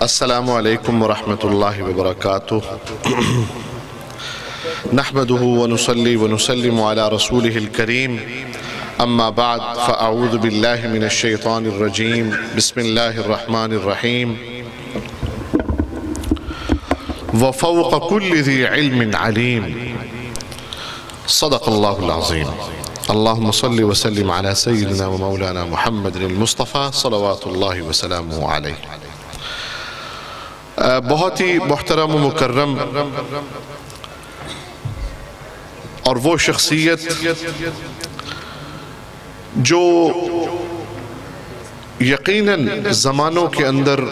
السلام علیکم ورحمۃ اللہ وبرکاتہ نحمده ونصلي ونسلم على رسوله الكريم اما بعد فاعوذ بالله من الشيطان الرجيم بسم الله الرحمن الرحيم وفوق كل ذي علم عليم صدق الله العظيم اللهم صل وسلم على سيدنا ومولانا محمد المصطفى صلوات الله وسلامه عليه۔ بہت ہی محترم و مکرم اور وہ شخصیت جو یقیناً زمانوں کے اندر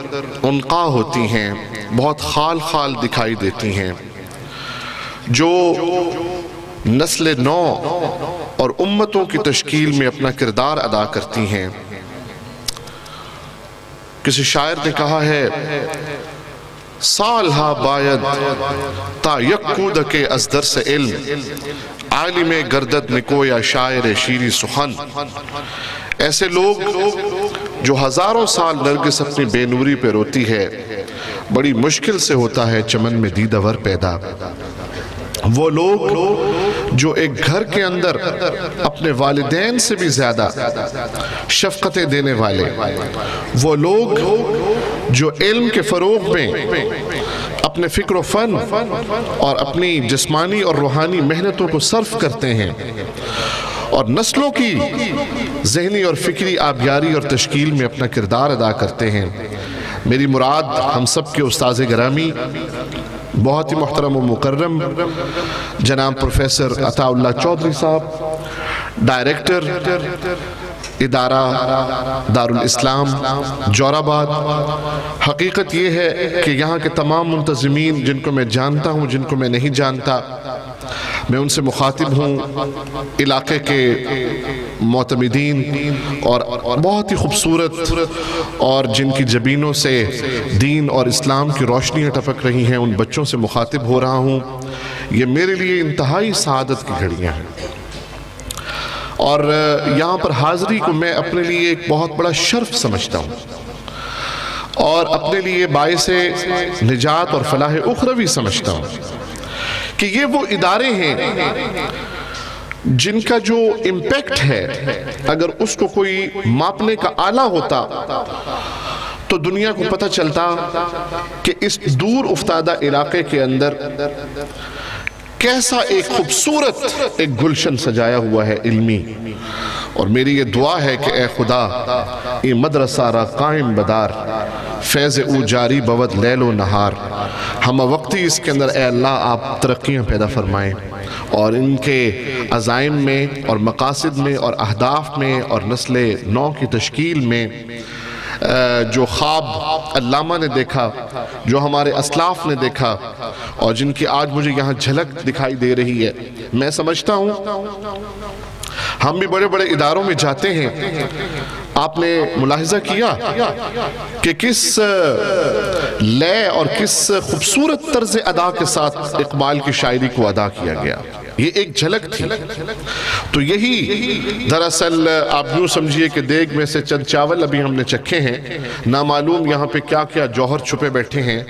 انقا ہوتی ہیں، بہت خال خال دکھائی دیتی ہیں، جو نسل نو اور امتوں کی تشکیل میں اپنا کردار ادا کرتی ہیں۔ کسی شاعر نے کہا ہے سالہا باید تا یک کودک از درس علم عالم گردد نکویا شاعر شیری سخن۔ ایسے لوگ جو ہزاروں سال نرگس اپنی بے نوری پہ روتی ہے، بڑی مشکل سے ہوتا ہے چمن میں دیدہ ور پیدا۔ وہ لوگ جو ایک گھر کے اندر اپنے والدین سے بھی زیادہ شفقتیں دینے والے، وہ لوگ جو علم کے فروغ میں اپنے فکر و فن اور اپنی جسمانی اور روحانی محنتوں کو صرف کرتے ہیں اور نسلوں کی ذہنی اور فکری آبیاری اور تشکیل میں اپنا کردار ادا کرتے ہیں۔ میری مراد ہم سب کے استاذ گرامی، بہت ہی محترم و مکرم جناب پروفیسر عطا اللہ چودھری صاحب، ڈائریکٹر ادارہ دارالاسلام جوراباد۔ حقیقت یہ ہے کہ یہاں کے تمام منتظمین، جن کو میں جانتا ہوں، جن کو میں نہیں جانتا، میں ان سے مخاطب ہوں، علاقے کے معتمدین اور بہت ہی خوبصورت اور جن کی جبینوں سے دین اور اسلام کی روشنیاں ٹپک رہی ہیں، ان بچوں سے مخاطب ہو رہا ہوں۔ یہ میرے لیے انتہائی سعادت کی گھڑیاں ہیں اور یہاں پر حاضری کو میں اپنے لیے ایک بہت بڑا شرف سمجھتا ہوں اور اپنے لیے باعث نجات اور فلاح اخروی سمجھتا ہوں کہ یہ وہ ادارے ہیں جن کا جو امپیکٹ ہے، اگر اس کو کوئی ماپنے کا آلہ ہوتا تو دنیا کو پتہ چلتا کہ اس دور افتادہ علاقے کے اندر کیسا ایک خوبصورت ایک گلشن سجایا ہوا ہے علمی۔ اور میری یہ دعا ہے کہ اے خدا یہ مدرسہ را قائم بدار، فیض او جاری بود لیل و نہار۔ ہم وقتی اس کے اندر اے اللہ آپ ترقیاں پیدا فرمائیں اور ان کے عزائم میں اور مقاصد میں اور اہداف میں اور نسل نو کی تشکیل میں جو خواب علامہ نے دیکھا، جو ہمارے اسلاف نے دیکھا اور جن کی آج مجھے یہاں جھلک دکھائی دے رہی ہے، میں سمجھتا ہوں ہم بھی بڑے بڑے اداروں میں جاتے ہیں۔ آپ نے ملاحظہ کیا کہ کس لے اور کس خوبصورت طرز ادا کے ساتھ اقبال کی شاعری کو ادا کیا گیا، یہ ایک جھلک تھی۔ تو یہی دراصل آپ یوں سمجھیے کہ دیگ میں سے چند چاول ابھی ہم نے چکھے ہیں، نامعلوم یہاں پہ کیا کیا جوہر چھپے بیٹھے ہیں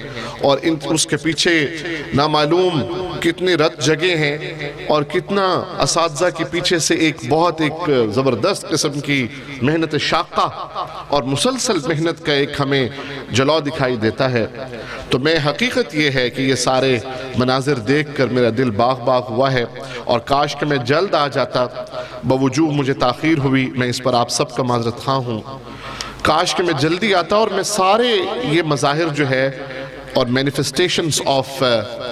اور اس کے پیچھے نامعلوم کتنی رت جگہ ہیں اور کتنا اساتذہ کے پیچھے سے ایک بہت ایک زبردست قسم کی محنت شاقہ اور مسلسل محنت کا ایک ہمیں جلو دکھائی دیتا ہے۔ تو میں حقیقت یہ ہے کہ یہ سارے مناظر دیکھ کر میرا دل باغ باغ ہوا ہے اور کاش کہ میں جلد آ جاتا، باوجود مجھے تاخیر ہوئی، میں اس پر آپ سب کا معذرت خواہ ہوں۔ کاش کہ میں جلدی آتا اور میں سارے یہ مظاہر جو ہے اور manifestations of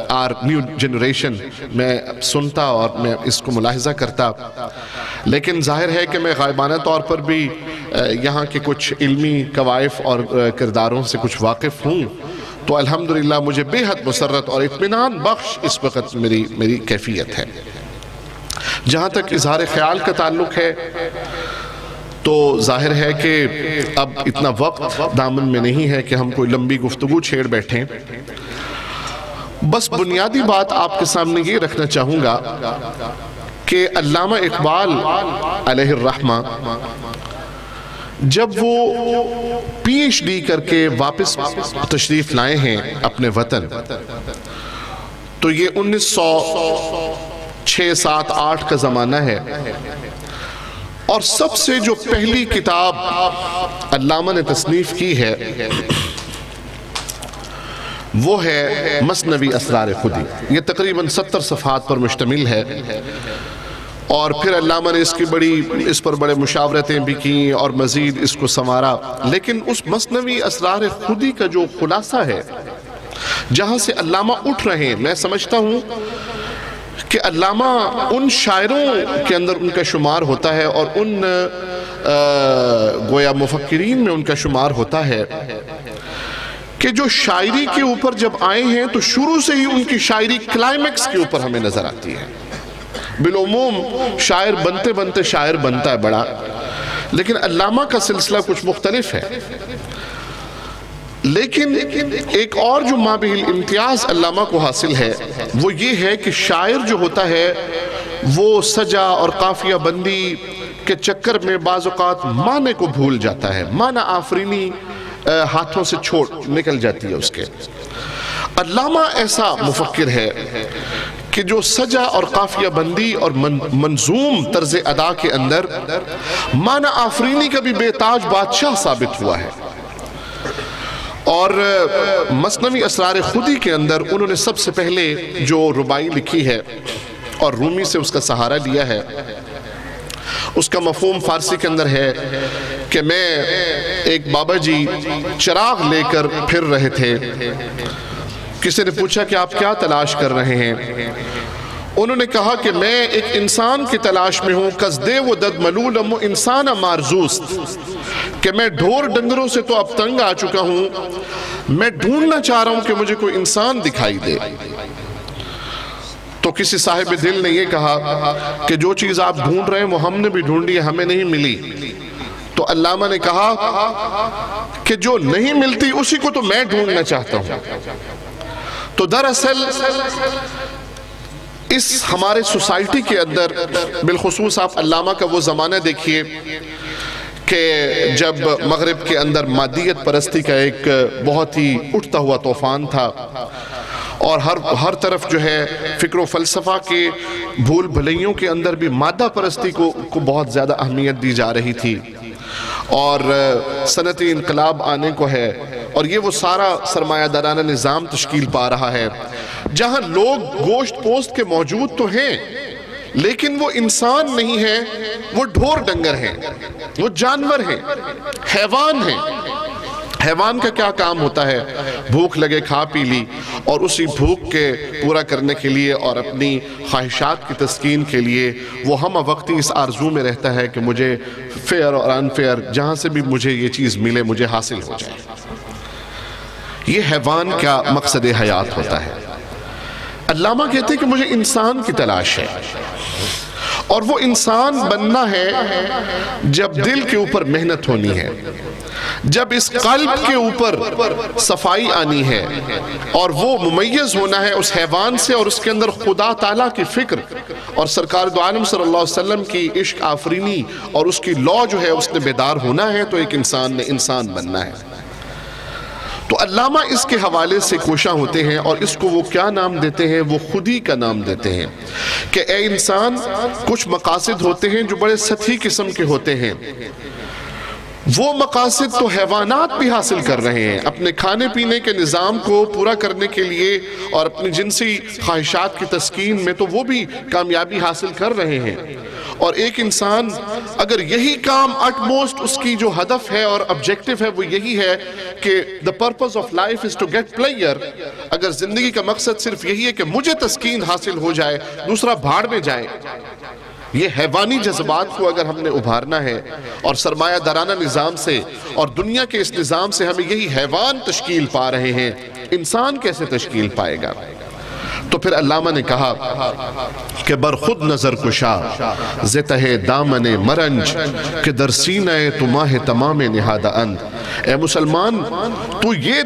our new generation میں سنتا اور میں اس کو ملاحظہ کرتا، لیکن ظاہر ہے کہ میں غائبانہ طور پر بھی یہاں کے کچھ علمی قوائف اور کرداروں سے کچھ واقف ہوں، تو الحمدللہ مجھے بے حد مسرت اور اطمینان بخش اس وقت میری کیفیت ہے۔ جہاں تک اظہار خیال کا تعلق ہے تو ظاہر ہے کہ اب اتنا وقت دامن میں نہیں ہے کہ ہم کوئی لمبی گفتگو چھیڑ بیٹھیں۔ بس بنیادی بات آپ کے سامنے یہ رکھنا چاہوں گا کہ علامہ اقبال علیہ الرحمہ جب وہ پی ایچ ڈی کر کے واپس تشریف لائے ہیں اپنے وطن، تو یہ 1906-07-08 کا زمانہ ہے، اور سب سے جو پہلی کتاب علامہ نے تصنیف کی ہے وہ ہے مثنوی اسرار خودی۔ یہ تقریباً 70 صفحات پر مشتمل ہے، اور پھر علامہ نے اس پر بڑے مشاورتیں بھی کی اور مزید اس کو سنوارا، لیکن اس مثنوی اسرار خودی کا جو خلاصہ ہے جہاں سے علامہ اٹھ رہے ہیں، میں سمجھتا ہوں کہ علامہ ان شاعروں کے اندر ان کا شمار ہوتا ہے اور ان گویا مفکرین میں ان کا شمار ہوتا ہے کہ جو شاعری کے اوپر جب آئے ہیں تو شروع سے ہی ان کی شاعری کلائمیکس کے اوپر ہمیں نظر آتی ہے۔ بالعموم شاعر بنتے بنتے شاعر بنتا ہے بڑا، لیکن علامہ کا سلسلہ کچھ مختلف ہے۔ لیکن ایک اور جو مابعد امتیاز علامہ کو حاصل ہے وہ یہ ہے کہ شاعر جو ہوتا ہے وہ سجا اور قافیہ بندی کے چکر میں بعض اوقات معنی کو بھول جاتا ہے، معنی آفرینی ہاتھوں سے چھوٹ نکل جاتی ہے اس کے۔ علامہ ایسا مفکر ہے کہ جو سجا اور قافیہ بندی اور منظوم طرز ادا کے اندر معنی آفرینی کا بھی بے تاج بادشاہ ثابت ہوا ہے۔ اور مثنوی اسرار خودی کے اندر انہوں نے سب سے پہلے جو ربائی لکھی ہے اور رومی سے اس کا سہارا لیا ہے، اس کا مفہوم فارسی کے اندر ہے کہ میں ایک بابا جی چراغ لے کر پھر رہے تھے، کسی نے پوچھا کہ آپ کیا تلاش کر رہے ہیں؟ انہوں نے کہا کہ میں ایک انسان کی تلاش میں ہوں، قصدے و دد ملولم و انسان مارزوست، کہ میں ڈھور ڈنگروں سے تو اب تنگ آ چکا ہوں، میں ڈھونڈنا چاہ رہا ہوں کہ مجھے کوئی انسان دکھائی دے۔ تو کسی صاحب دل نے یہ کہا کہ جو چیز آپ ڈھونڈ رہے ہیں وہ ہم نے بھی ڈھونڈی ہے، ہمیں نہیں ملی۔ تو علامہ نے کہا کہ جو نہیں ملتی اسی کو تو میں ڈھونڈنا چاہتا ہوں۔ تو دراصل اس ہمارے سوسائٹی کے اندر بالخصوص آپ علامہ کا وہ زمانہ دیکھیے کہ جب مغرب کے اندر مادیت پرستی کا ایک بہت ہی اٹھتا ہوا طوفان تھا، اور ہر طرف جو ہے فکر و فلسفہ کے بھول بھلائیوں کے اندر بھی مادہ پرستی کو بہت زیادہ اہمیت دی جا رہی تھی، اور صنعتی انقلاب آنے کو ہے، اور یہ وہ سارا سرمایہ دارانہ نظام تشکیل پا رہا ہے جہاں لوگ گوشت پوست کے موجود تو ہیں لیکن وہ انسان نہیں ہے، وہ ڈھور ڈنگر ہیں، وہ جانور ہیں، حیوان ہیں۔ حیوان کا کیا کام ہوتا ہے؟ بھوک لگے کھا پی لی، اور اسی بھوک کے پورا کرنے کے لیے اور اپنی خواہشات کی تسکین کے لیے وہ ہم وقتی اس آرزو میں رہتا ہے کہ مجھے فیئر اور انفیئر جہاں سے بھی مجھے یہ چیز ملے مجھے حاصل ہو جائے۔ یہ حیوان کا مقصد حیات ہوتا ہے۔ علامہ کہتے ہیں کہ مجھے انسان کی تلاش ہے، اور وہ انسان بننا ہے جب دل کے اوپر محنت ہونی ہے، جب اس قلب کے اوپر صفائی آنی ہے، اور وہ ممیز ہونا ہے اس حیوان سے، اور اس کے اندر خدا تعالیٰ کی فکر اور سرکار دو عالم صلی اللہ علیہ وسلم کی عشق آفرینی اور اس کی لو جو ہے اس نے بیدار ہونا ہے، تو ایک انسان نے انسان بننا ہے۔ تو علامہ اس کے حوالے سے کوشاں ہوتے ہیں، اور اس کو وہ کیا نام دیتے ہیں؟ وہ خودی کا نام دیتے ہیں کہ اے انسان، کچھ مقاصد ہوتے ہیں جو بڑے سطحی قسم کے ہوتے ہیں، وہ مقاصد تو حیوانات بھی حاصل کر رہے ہیں اپنے کھانے پینے کے نظام کو پورا کرنے کے لیے، اور اپنی جنسی خواہشات کی تسکین میں تو وہ بھی کامیابی حاصل کر رہے ہیں۔ اور ایک انسان اگر یہی کام اٹ موسٹ اس کی جو ہدف ہے اور آبجیکٹیو ہے وہ یہی ہے کہ the purpose of life is to get pleasure، اگر زندگی کا مقصد صرف یہی ہے کہ مجھے تسکین حاصل ہو جائے، دوسرا بھاڑ میں جائے، یہ حیوانی جذبات کو اگر ہم نے ابھارنا ہے، اور سرمایہ دارانہ نظام سے اور دنیا کے اس نظام سے ہمیں یہی حیوان تشکیل پا رہے ہیں، انسان کیسے تشکیل پائے گا؟ تو پھر علامہ نے کہا کہ بر خود نظر کشا زتہ دامن مرنج کہ در سینہ تو ماہ تمام نہادہ اند۔ اے مسلمان، تو یہ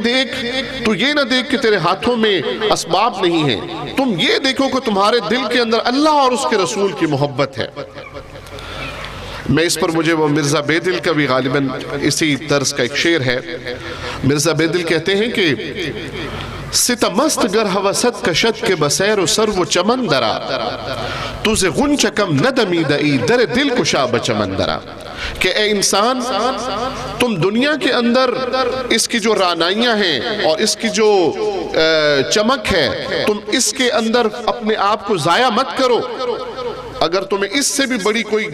نہ دیکھ کہ تیرے ہاتھوں میں اسباب نہیں ہیں، تم یہ دیکھو کہ تمہارے دل کے اندر اللہ اور اس کے رسول کی محبت ہے۔ میں اس پر مجھے وہ مرزا بیدل کا بھی غالباً اسی طرز کا ایک شعر ہے. مرزا بیدل کہتے ہیں کہ ستمست گر حوست کشد کے بسیر و سر و چمن درا تُزے غنچ کم ندمی دئی در دل کشا بچمن درا. کہ اے انسان تم دنیا کے اندر اس کی جو رانائیاں ہیں اور اس کی جو چمک ہے تم اس کے اندر اپنے آپ کو ضائع مت کرو. اگر تمہیں اس سے بھی بڑی کوئی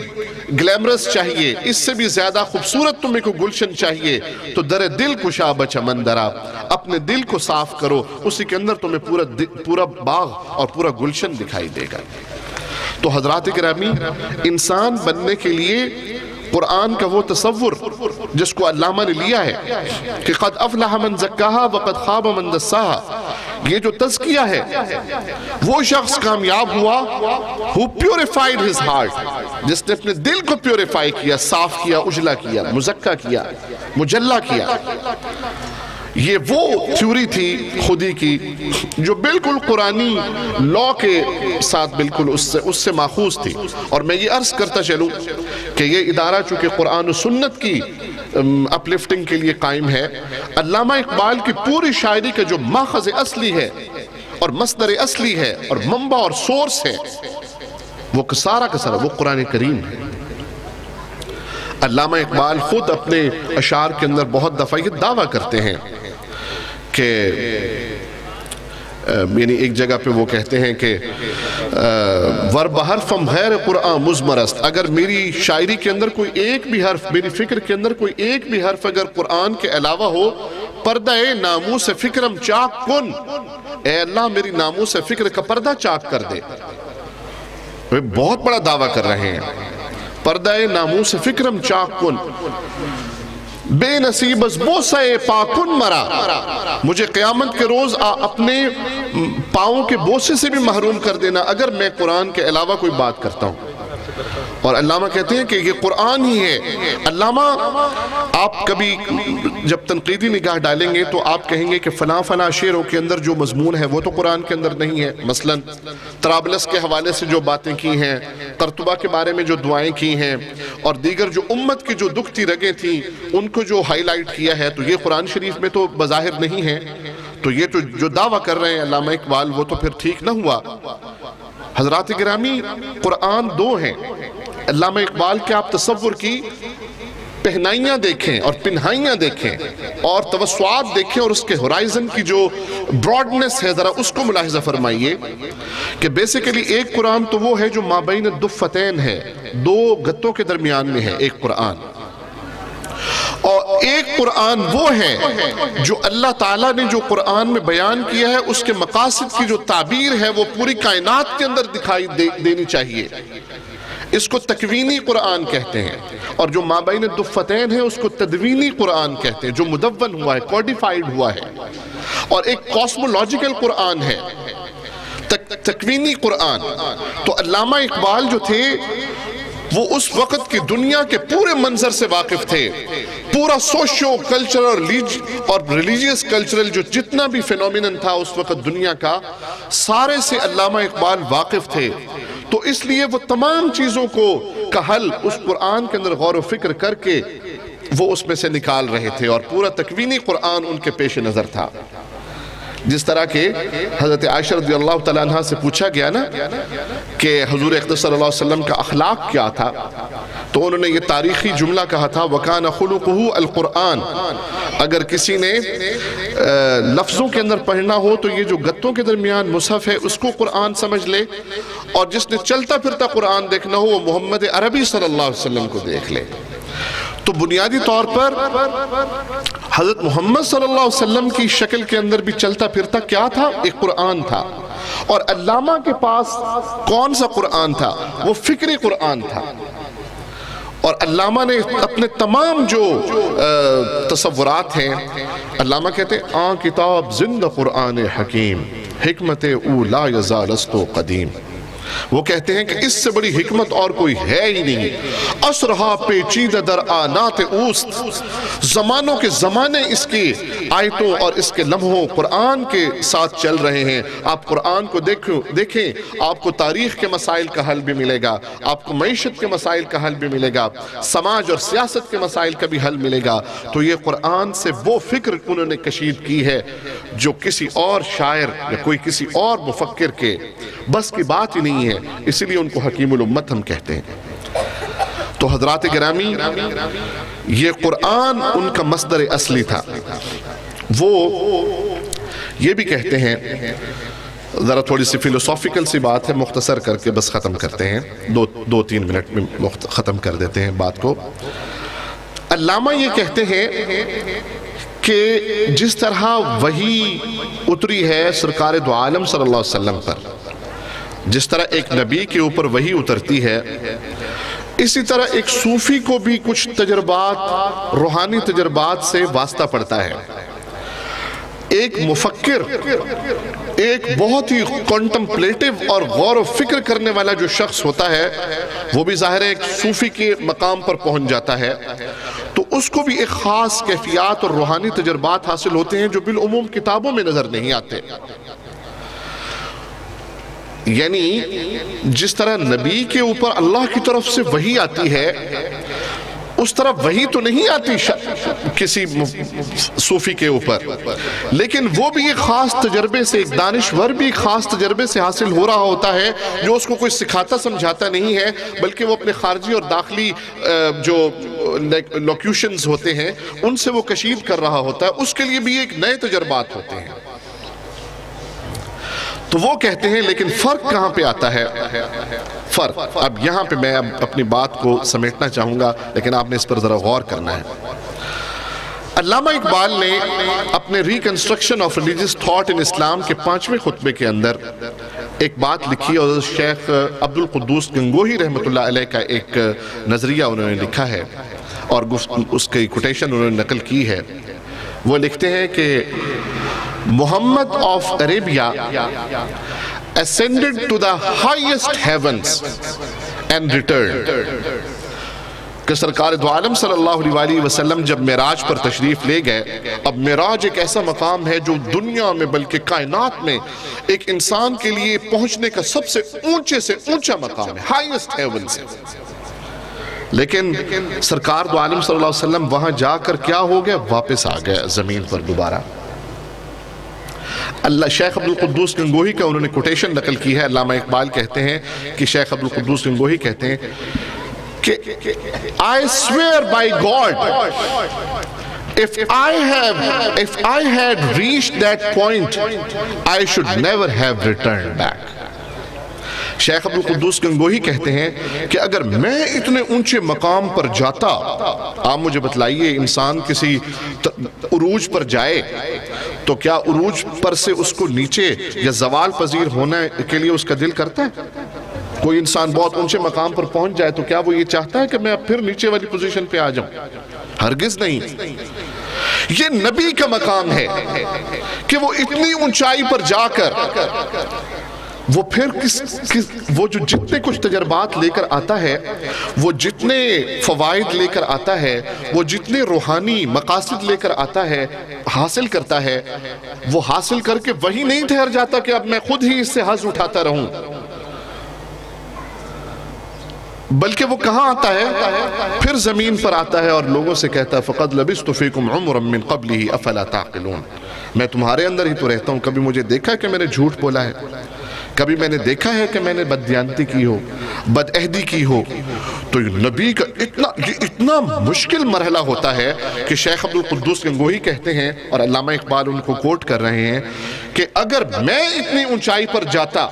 گلیمرس چاہیے، اس سے بھی زیادہ خوبصورت تمہیں کوئی گلشن چاہیے تو در دل کشا بچمن درا، اپنے دل کو صاف کرو، اسی کے اندر تمہیں پورا باغ اور پورا گلشن دکھائی دے گا. تو حضرات گرامی، انسان بننے کے لیے قرآن کا وہ تصور جس کو علامہ نے لیا ہے کہ قد افلح من زکاہا وقد خاب من دساہا، یہ جو تزکیہ ہے وہ شخص کامیاب ہوا who purified his heart، جس نے اپنے دل کو پیوریفائی کیا، صاف کیا، اجلا کیا، مزکہ کیا، مجلہ کیا. یہ وہ تھیوری تھی خودی کی جو بالکل قرآنی لا کے ساتھ بالکل اس سے ماخوذ تھی. اور میں یہ عرض کرتا چلوں کہ یہ ادارہ چونکہ قرآن و سنت کی اپلفٹنگ کے لیے قائم ہے، علامہ اقبال کی پوری شاعری کا جو ماخذ اصلی ہے اور مصدر اصلی ہے اور منبع اور سورس ہے وہ سارا کا سارا وہ قرآن کریم ہے. علامہ اقبال خود اپنے اشعار کے اندر بہت دفعہ یہ دعویٰ کرتے ہیں کہ یعنی ایک جگہ پہ وہ کہتے ہیں کہ ور بحرفم غیر قرآن مزمرست، اگر میری شاعری کے اندر کوئی ایک بھی حرف، میری فکر کے اندر کوئی ایک بھی حرف اگر قرآن کے علاوہ ہو، پردہ ناموس فکرم چاک کن، اے اللہ میری ناموس فکر کا پردہ چاک کر دے. وہ بہت بڑا دعویٰ کر رہے ہیں، پردہ ناموس فکرم چاک کن، بے نصیب از بوسہ پاکن مرا، مجھے قیامت کے روز اپنے پاؤں کے بوسے سے بھی محروم کر دینا اگر میں قرآن کے علاوہ کوئی بات کرتا ہوں. اور علامہ کہتے ہیں کہ یہ قرآن ہی ہے. علامہ آپ کبھی جب تنقیدی نگاہ ڈالیں گے تو آپ کہیں گے کہ فلاں فلاں شعروں کے اندر جو مضمون ہے وہ تو قرآن کے اندر نہیں ہے. مثلا طرابلس کے حوالے سے جو باتیں کی ہیں، قرطبہ کے بارے میں جو دعائیں کی ہیں، اور دیگر جو امت کی جو دکھتی رگیں تھیں ان کو جو ہائی لائٹ کیا ہے، تو یہ قرآن شریف میں تو بظاہر نہیں ہے. تو یہ تو جو دعویٰ کر رہے ہیں علامہ اقبال وہ تو پھر ٹھیک نہ ہوا. حضرات گرامی، قرآن دو ہیں. علامہ اقبال کے آپ تصور کی پہنائیاں دیکھیں اور پنہائیاں دیکھیں اور توسعات دیکھیں اور اس کے ہورائزن کی جو براڈنس ہے ذرا اس کو ملاحظہ فرمائیے کہ بیسیکلی ایک قرآن تو وہ ہے جو مابین الدفتین ہے، دو گتوں کے درمیان میں ہے ایک قرآن. اور ایک قرآن وہ ہے جو اللہ تعالیٰ نے جو قرآن میں بیان کیا ہے اس کے مقاصد کی جو تعبیر ہے وہ پوری کائنات کے اندر دکھائی دینی چاہیے. اس کو تکوینی قرآن کہتے ہیں. اور جو مابین الدفتین ہے اس کو تدوینی قرآن کہتے ہیں، جو مدون ہوا ہے، کوڈیفائیڈ ہوا ہے. اور ایک کاسمولوجیکل قرآن ہے، تکوینی قرآن. تو علامہ اقبال جو تھے وہ اس وقت کی دنیا کے پورے منظر سے واقف تھے. پورا سوشو کلچرل اور ریلیجیس کلچرل جو جتنا بھی فینومینن تھا اس وقت دنیا کا، سارے سے علامہ اقبال واقف تھے. تو اس لیے وہ تمام چیزوں کا حل اس قرآن کے اندر غور و فکر کر کے وہ اس میں سے نکال رہے تھے، اور پورا تکوینی قرآن ان کے پیش نظر تھا. جس طرح کہ حضرت عائشہ رضی اللہ تعالیٰ عنہ سے پوچھا گیا نا کہ حضور اقدس صلی اللہ علیہ وسلم کا اخلاق کیا تھا، تو انہوں نے یہ تاریخی جملہ کہا تھا وَكَانَ خُلُقُهُ الْقُرْآن. اگر کسی نے لفظوں کے اندر پڑھنا ہو تو یہ جو گتوں کے درمیان مصحف ہے اس کو قرآن سمجھ لے، اور جس نے چلتا پھرتا قرآن دیکھنا ہو وہ محمد عربی صلی اللہ علیہ وسلم کو دیکھ لے. تو بنیادی طور پر حضرت محمد صلی اللہ علیہ وسلم کی شکل کے اندر بھی چلتا پھرتا کیا تھا؟ ایک قرآن تھا. اور علامہ کے پاس کون سا قرآن تھا؟ وہ فکری قرآن تھا. اور علامہ نے اپنے تمام جو تصورات ہیں، علامہ کہتے ہیں آن کتاب زندہ قرآن حکیم، حکمت او لا یزال است و قدیم. وہ کہتے ہیں کہ اس سے بڑی حکمت اور کوئی ہے ہی نہیں، اسرہا پیچیدہ در آنات اوست، زمانوں کے زمانے اس کی آیتوں اور اس کے لمحوں قرآن کے ساتھ چل رہے ہیں۔ آپ قرآن کو دیکھیں، آپ کو تاریخ کے مسائل کا حل بھی ملے گا، آپ کو معیشت کے مسائل کا حل بھی ملے گا، سماج اور سیاست کے مسائل کا بھی حل ملے گا۔ تو یہ قرآن سے وہ فکر انہوں نے کشید کی ہے جو کسی اور شاعر یا کوئی کسی اور مفکر کے بس کی بات ہی نہیں ہے، اسی لیے ان کو حکیم الامت ہم کہتے ہیں۔ تو حضرات گرامی، یہ قرآن ان کا مصدر اصلی تھا۔ وہ یہ بھی کہتے ہیں، ذرا تھوڑی سی فلسافیکل سی بات ہے، مختصر کر کے بس ختم کرتے ہیں، دو تین منٹ میں ختم کر دیتے ہیں بات کو۔ علامہ یہ کہتے ہیں کہ جس طرح وحی اتری ہے سرکار دو عالم صلی اللہ علیہ وسلم پر، جس طرح ایک نبی کے اوپر وحی اترتی ہے، اسی طرح ایک صوفی کو بھی کچھ تجربات، روحانی تجربات سے واسطہ پڑتا ہے۔ ایک مفکر، ایک بہت ہی کنٹمپلیٹو اور غور و فکر کرنے والا جو شخص ہوتا ہے، وہ بھی ظاہر ہے ایک صوفی کے مقام پر پہنچ جاتا ہے، تو اس کو بھی ایک خاص کیفیات اور روحانی تجربات حاصل ہوتے ہیں جو بالعموم کتابوں میں نظر نہیں آتے۔ یعنی جس طرح نبی کے اوپر اللہ کی طرف سے وحی آتی ہے، اس طرح وحی تو نہیں آتی کسی صوفی کے اوپر، لیکن وہ بھی ایک خاص تجربے سے، ایک دانشور بھی ایک خاص تجربے سے حاصل ہو رہا ہوتا ہے، جو اس کو کوئی سکھاتا سمجھاتا نہیں ہے، بلکہ وہ اپنے خارجی اور داخلی جو لوکیوشنز ہوتے ہیں ان سے وہ کشید کر رہا ہوتا ہے، اس کے لیے بھی ایک نئے تجربات ہوتے ہیں۔ تو وہ کہتے ہیں لیکن فرق کہاں پہ آتا ہے؟ فرق اب یہاں پہ میں اپنی بات کو سمیٹنا چاہوں گا، لیکن آپ نے اس پر ذرا غور کرنا ہے۔ علامہ اقبال نے اپنے reconstruction of religious thought in Islam کے 5ویں خطبے کے اندر ایک بات لکھی، اور شیخ عبد القدوس گنگوہی رحمۃ اللہ علیہ کا ایک نظریہ انہوں نے لکھا ہے، اور اس کی کوٹیشن انہوں نے نقل کی ہے۔ وہ لکھتے ہیں کہ Muhammad of Arabia ascended to the highest heavens and returned. کہ سرکار دو عالم صلی اللہ علیہ وسلم جب معراج پر تشریف لے گئے، اب معراج ایک ایسا مقام ہے جو دنیا میں بلکہ کائنات میں ایک انسان کے لیے پہنچنے کا سب سے اونچے سے اونچا مقام ہے، highest heavens ہے۔ لیکن سرکار دو عالم صلی اللہ علیہ وسلم وہاں جا کر کیا ہو گیا؟ واپس آ گیا زمین پر دوبارہ۔ اللہ شیخ عبد القدوس گنگوہی کا انہوں نے کوٹیشن نقل کی ہے۔ علامہ اقبال کہتے ہیں کہ شیخ عبد القدوس گنگوہی کہتے ہیں کہ I swear by God, if I had reached that point, I should never have returned back. شیخ عبد القدوس گنگوہی کہتے ہیں کہ اگر میں اتنے اونچے مقام پر جاتا، آپ مجھے بتلائیے انسان کسی عروج پر جائے تو کیا عروج پر سے اس کو نیچے یا زوال پذیر ہونے کے لیے اس کا دل کرتا ہے؟ کوئی انسان بہت اونچے مقام پر پہنچ جائے تو کیا وہ یہ چاہتا ہے کہ میں اب پھر نیچے والی پوزیشن پہ آ جاؤں؟ ہرگز نہیں۔ یہ نبی کا مقام ہے کہ وہ اتنی اونچائی پر جا کر وہ پھر وہ جو جتنے کچھ تجربات لے کر آتا ہے، وہ جتنے فوائد لے کر آتا ہے، وہ جتنے روحانی مقاصد لے کر آتا ہے، حاصل کرتا ہے، وہ حاصل کر کے وہی نہیں ٹھہر جاتا کہ اب میں خود ہی اس سے حظ اٹھاتا رہوں، بلکہ وہ کہاں آتا ہے؟ پھر زمین پر آتا ہے اور لوگوں سے کہتا ہے فَقَدْ لَبِثْتُ فِيكُمْ عُمْرًا مِّن قَبْلِهِ أَفَلَا تَعْقِلُونَ، میں تمہارے اندر ہی تو رہتا ہوں، کبھی مجھے دیکھا کہ میں نے جھوٹ بولا ہے؟ کبھی میں نے دیکھا ہے کہ میں نے بددیانتی کی ہو، بدعہدی کی ہو؟ تو نبی کا اتنا مشکل مرحلہ ہوتا ہے کہ شیخ عبد القدوس گنگوہی کہتے ہیں، اور علامہ اقبال ان کو کوٹ کر رہے ہیں کہ اگر میں اتنی اونچائی پر جاتا،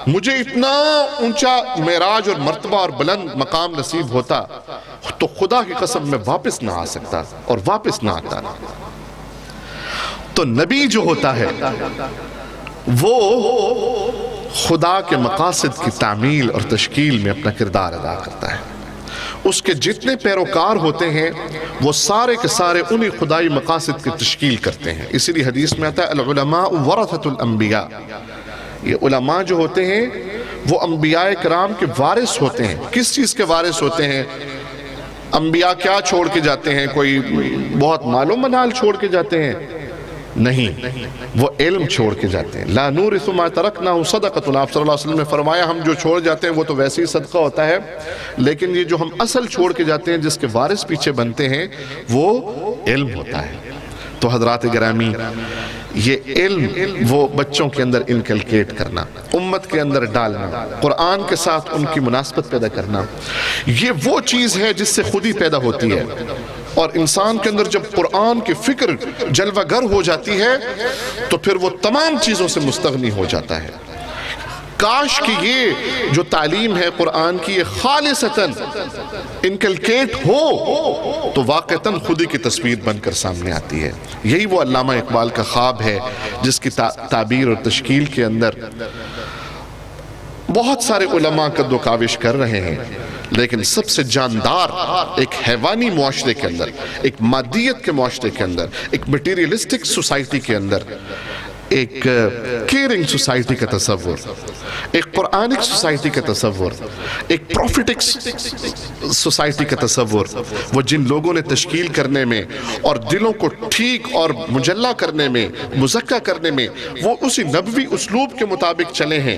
مجھے اتنا اونچا معراج اور مرتبہ اور بلند مقام نصیب ہوتا، تو خدا کی قسم میں واپس نہ آ سکتا اور واپس نہ آتا۔ تو نبی جو ہوتا ہے وہ خدا کے مقاصد کی تعمیل اور تشکیل میں اپنا کردار ادا کرتا ہے۔ اس کے جتنے پیروکار ہوتے ہیں وہ سارے کے سارے انہی خدائی مقاصد کی تشکیل کرتے ہیں۔ اسی لیے حدیث میں آتا ہے العلماء ورثۃ الانبیاء، یہ علماء جو ہوتے ہیں وہ انبیاء کرام کے وارث ہوتے ہیں۔ کس چیز کے وارث ہوتے ہیں؟ انبیاء کیا چھوڑ کے جاتے ہیں؟ کوئی بہت مال و منال چھوڑ کے جاتے ہیں؟ نہیں، وہ علم چھوڑ کے جاتے ہیں۔ لا نورث ما ترکنا صدقۃ، آپ صلی اللہ علیہ وسلم نے فرمایا ہم جو چھوڑ جاتے ہیں وہ تو ویسے ہی صدقہ ہوتا ہے، لیکن یہ جو ہم اصل چھوڑ کے جاتے ہیں جس کے وارث پیچھے بنتے ہیں وہ علم ہوتا ہے۔ تو حضرات گرامی، یہ علم وہ بچوں کے اندر انکلکیٹ کرنا، امت کے اندر ڈالنا، قرآن کے ساتھ ان کی مناسبت پیدا کرنا، یہ وہ چیز ہے جس سے خود ہی پیدا ہوتی ہے۔ اور انسان کے اندر جب قرآن کی فکر جلوہ گر ہو جاتی ہے تو پھر وہ تمام چیزوں سے مستغنی ہو جاتا ہے۔ کاش کہ یہ جو تعلیم ہے قرآن کی یہ خالصتاً انکلکیٹ ہو تو واقعتاً خودی کی تصویر بن کر سامنے آتی ہے۔ یہی وہ علامہ اقبال کا خواب ہے جس کی تعبیر اور تشکیل کے اندر بہت سارے علماء قد و کاوش کر رہے ہیں، لیکن سب سے جاندار ایک حیوانی معاشرے کے اندر، ایک مادیت کے معاشرے کے اندر، ایک میٹیریلسٹک سوسائٹی کے اندر ایک کیئرنگ سوسائٹی کا تصور، ایک قرآنک سوسائٹی کا تصور، ایک پروفیٹک سوسائٹی کا تصور، وہ جن لوگوں نے تشکیل کرنے میں اور دلوں کو ٹھیک اور مجلہ کرنے میں، مزکہ کرنے میں وہ اسی نبوی اسلوب کے مطابق چلے ہیں،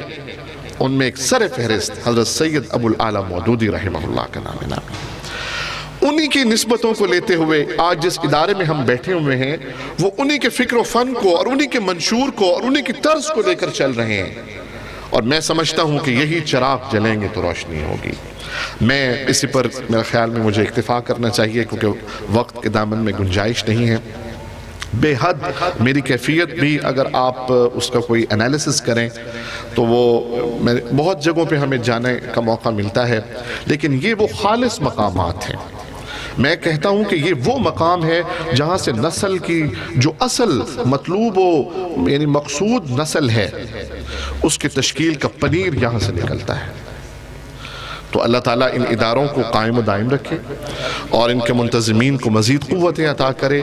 ان میں ایک سر فہرست حضرت سید ابو الاعلیٰ مودودی رحمہ اللہ کا نام نامی۔ انہی کی نسبتوں کو لیتے ہوئے آج جس ادارے میں ہم بیٹھے ہوئے ہیں وہ انہی کے فکر و فن کو اور انہی کے منشور کو اور انہی کی طرز کو لے کر چل رہے ہیں، اور میں سمجھتا ہوں کہ یہی چراغ جلیں گے تو روشنی ہوگی۔ میں اسی پر میرے خیال میں مجھے اکتفا کرنا چاہیے کیونکہ وقت کے دامن میں گنجائش نہیں ہے۔ بے حد میری کیفیت بھی اگر آپ اس کا کوئی انالیسس کریں تو وہ بہت جگہوں پہ ہمیں جانے کا موقع ملتا ہے، لیکن یہ وہ خالص مقامات ہیں۔ میں کہتا ہوں کہ یہ وہ مقام ہے جہاں سے نسل کی جو اصل مطلوب و یعنی مقصود نسل ہے اس کی تشکیل کا پنیر یہاں سے نکلتا ہے۔ تو اللہ تعالیٰ ان اداروں کو قائم و دائم رکھے اور ان کے منتظمین کو مزید قوتیں عطا کرے،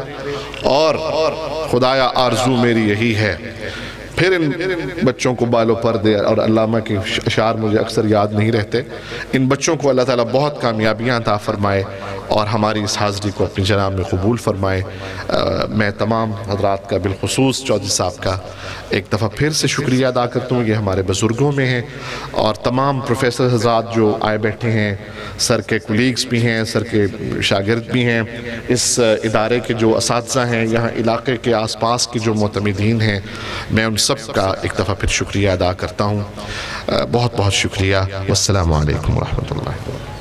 اور خدایا آرزو میری یہی ہے پھر ان بچوں کو بالوں پر دے، اور علامہ کے اشعار مجھے اکثر یاد نہیں رہتے، ان بچوں کو اللہ تعالیٰ بہت کامیابیاں عطا فرمائے اور ہماری اس حاضری کو اپنی جناب میں قبول فرمائے۔ میں تمام حضرات کا بالخصوص چودھری صاحب کا ایک دفعہ پھر سے شکریہ ادا کرتا ہوں، یہ ہمارے بزرگوں میں ہیں، اور تمام پروفیسر حضرات جو آئے بیٹھے ہیں، سر کے کولیگز بھی ہیں، سر کے شاگرد بھی ہیں، اس ادارے کے جو اساتذہ ہیں، یہاں علاقے کے آس پاس کے جو معتمدین ہیں، میں ان سب کا ایک دفعہ پھر شکریہ ادا کرتا ہوں۔ بہت بہت شکریہ۔ والسلام علیکم ورحمۃ اللہ۔